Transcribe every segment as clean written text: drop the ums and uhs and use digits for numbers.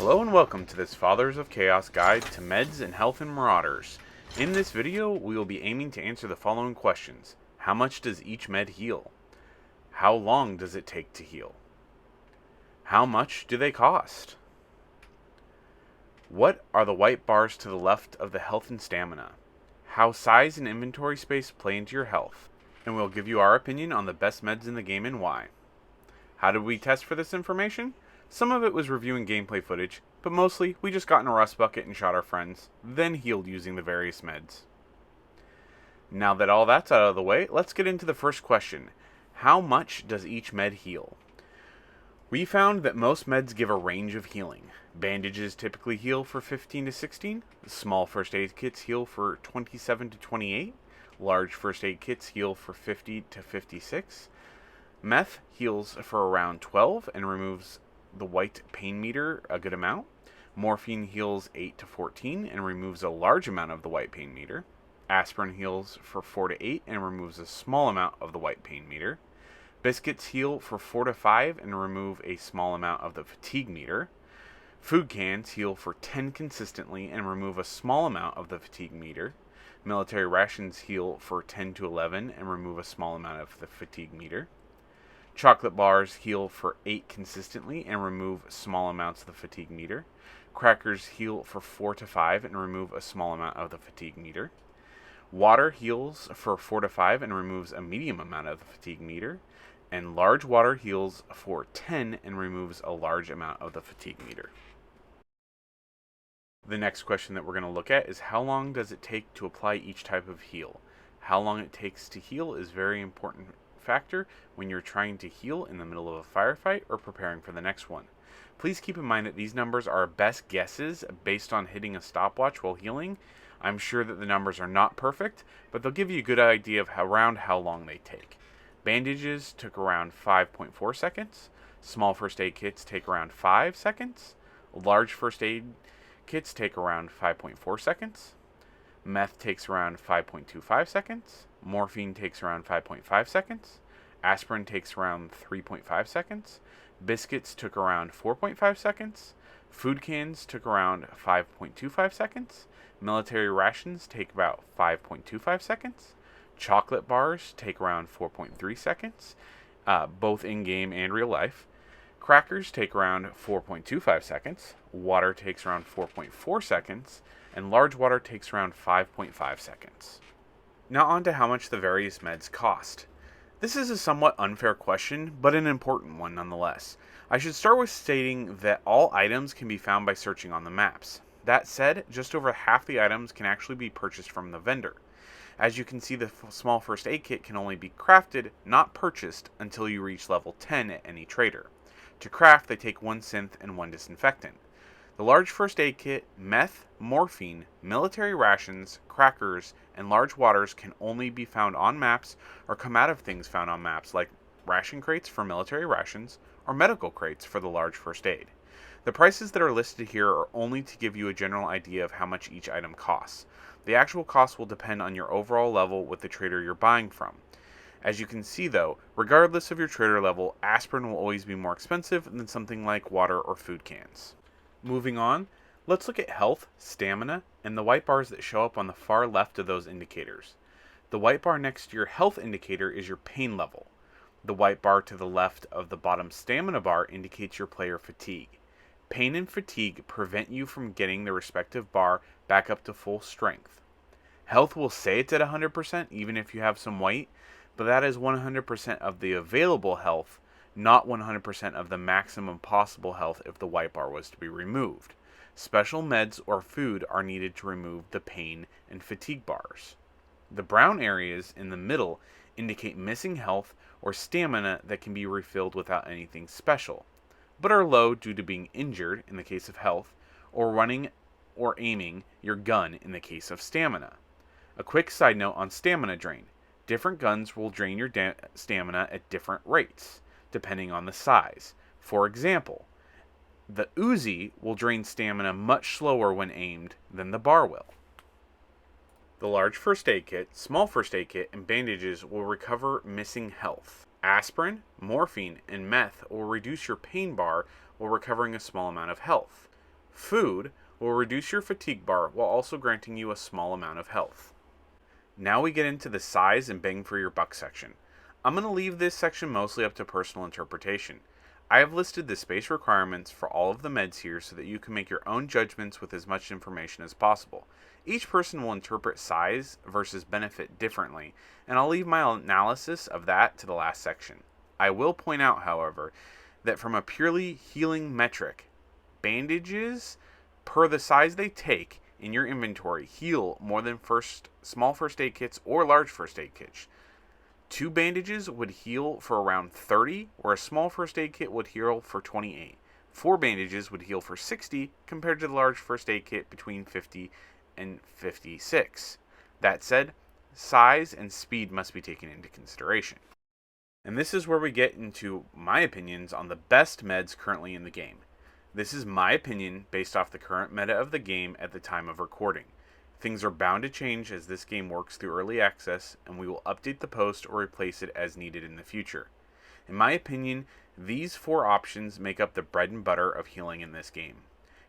Hello and welcome to this Fathers of Chaos guide to meds and health in Marauders. In this video, we will be aiming to answer the following questions. How much does each med heal? How long does it take to heal? How much do they cost? What are the white bars to the left of the health and stamina? How size and inventory space play into your health? And we'll give you our opinion on the best meds in the game and why. How did we test for this information? Some of it was reviewing gameplay footage, but mostly we just got in a rust bucket and shot our friends, then healed using the various meds. Now that all that's out of the way, let's get into the first question. How much does each med heal? We found that most meds give a range of healing. Bandages typically heal for 15 to 16, small first aid kits heal for 27 to 28, large first aid kits heal for 50 to 56, meth heals for around 12 and removes the white pain meter a good amount. Morphine heals 8 to 14 and removes a large amount of the white pain meter. Aspirin heals for 4 to 8 and removes a small amount of the white pain meter. Biscuits heal for 4 to 5 and remove a small amount of the fatigue meter. Food cans heal for 10 consistently and remove a small amount of the fatigue meter. Military rations heal for 10 to 11 and remove a small amount of the fatigue meter. Chocolate bars heal for 8 consistently and remove small amounts of the fatigue meter. Crackers heal for 4 to 5 and remove a small amount of the fatigue meter. Water heals for 4 to 5 and removes a medium amount of the fatigue meter. And large water heals for 10 and removes a large amount of the fatigue meter. The next question that we're going to look at is how long does it take to apply each type of heal? How long it takes to heal is very important factor when you're trying to heal in the middle of a firefight or preparing for the next one. Please keep in mind that these numbers are best guesses based on hitting a stopwatch while healing. I'm sure that the numbers are not perfect, but they'll give you a good idea of around how long they take. Bandages took around 5.4 seconds. Small first aid kits take around 5 seconds. Large first aid kits take around 5.4 seconds. Meth takes around 5.25 seconds. Morphine takes around 5.5 seconds. Aspirin takes around 3.5 seconds. Biscuits took around 4.5 seconds. Food cans took around 5.25 seconds. Military rations take about 5.25 seconds. Chocolate bars take around 4.3 seconds, both in-game and real life. Crackers take around 4.25 seconds. Water takes around 4.4 seconds. And large water takes around 5.5 seconds. Now on to how much the various meds cost. This is a somewhat unfair question, but an important one nonetheless. I should start with stating that all items can be found by searching on the maps. That said, just over half the items can actually be purchased from the vendor. As you can see, the small first aid kit can only be crafted, not purchased, until you reach level 10 at any trader. To craft, they take 1 synth and 1 disinfectant. The large first aid kit, meth, morphine, military rations, crackers, and large waters can only be found on maps or come out of things found on maps like ration crates for military rations or medical crates for the large first aid. The prices that are listed here are only to give you a general idea of how much each item costs. The actual cost will depend on your overall level with the trader you're buying from. As you can see though, regardless of your trader level, aspirin will always be more expensive than something like water or food cans. Moving on, let's look at health, stamina, and the white bars that show up on the far left of those indicators. The white bar next to your health indicator is your pain level. The white bar to the left of the bottom stamina bar indicates your player fatigue. Pain and fatigue prevent you from getting the respective bar back up to full strength. Health will say it's at 100% even if you have some white, but that is 100% of the available health, not 100% of the maximum possible health if the white bar was to be removed. Special meds or food are needed to remove the pain and fatigue bars. The brown areas in the middle indicate missing health or stamina that can be refilled without anything special, but are low due to being injured in the case of health, or running or aiming your gun in the case of stamina. A quick side note on stamina drain. Different guns will drain your stamina at different rates, depending on the size. For example, the Uzi will drain stamina much slower when aimed than the bar will. The large first aid kit, small first aid kit, and bandages will recover missing health. Aspirin, morphine, and meth will reduce your pain bar while recovering a small amount of health. Food will reduce your fatigue bar while also granting you a small amount of health. Now we get into the size and bang for your buck section. I'm going to leave this section mostly up to personal interpretation. I have listed the space requirements for all of the meds here so that you can make your own judgments with as much information as possible. Each person will interpret size versus benefit differently, and I'll leave my analysis of that to the last section. I will point out, however, that from a purely healing metric, bandages per the size they take in your inventory heal more than small first aid kits or large first aid kits. 2 bandages would heal for around 30, where a small first aid kit would heal for 28. 4 bandages would heal for 60, compared to the large first aid kit between 50 and 56. That said, size and speed must be taken into consideration. And this is where we get into my opinions on the best meds currently in the game. This is my opinion based off the current meta of the game at the time of recording. Things are bound to change as this game works through early access, and we will update the post or replace it as needed in the future. In my opinion, these 4 options make up the bread and butter of healing in this game.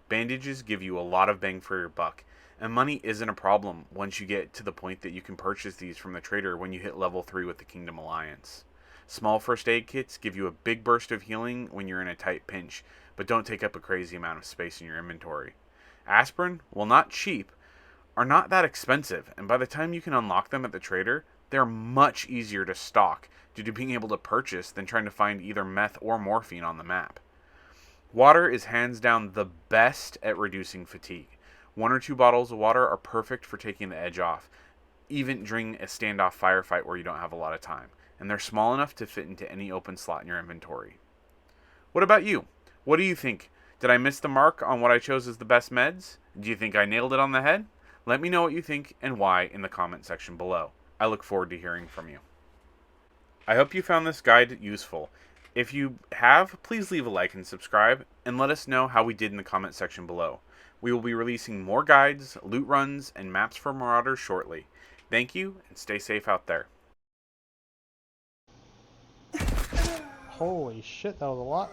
Bandages give you a lot of bang for your buck, and money isn't a problem once you get to the point that you can purchase these from the trader when you hit level 3 with the Kingdom Alliance. Small first aid kits give you a big burst of healing when you're in a tight pinch, but don't take up a crazy amount of space in your inventory. Aspirin, while not cheap, are not that expensive, and by the time you can unlock them at the trader, they're much easier to stock due to being able to purchase than trying to find either meth or morphine on the map. Water is hands down the best at reducing fatigue. 1 or 2 bottles of water are perfect for taking the edge off, even during a standoff firefight where you don't have a lot of time, and they're small enough to fit into any open slot in your inventory. What about you? What do you think? Did I miss the mark on what I chose as the best meds? Do you think I nailed it on the head? Let me know what you think and why in the comment section below. I look forward to hearing from you. I hope you found this guide useful. If you have, please leave a like and subscribe, and let us know how we did in the comment section below. We will be releasing more guides, loot runs, and maps for Marauders shortly. Thank you, and stay safe out there. Holy shit, that was a lot.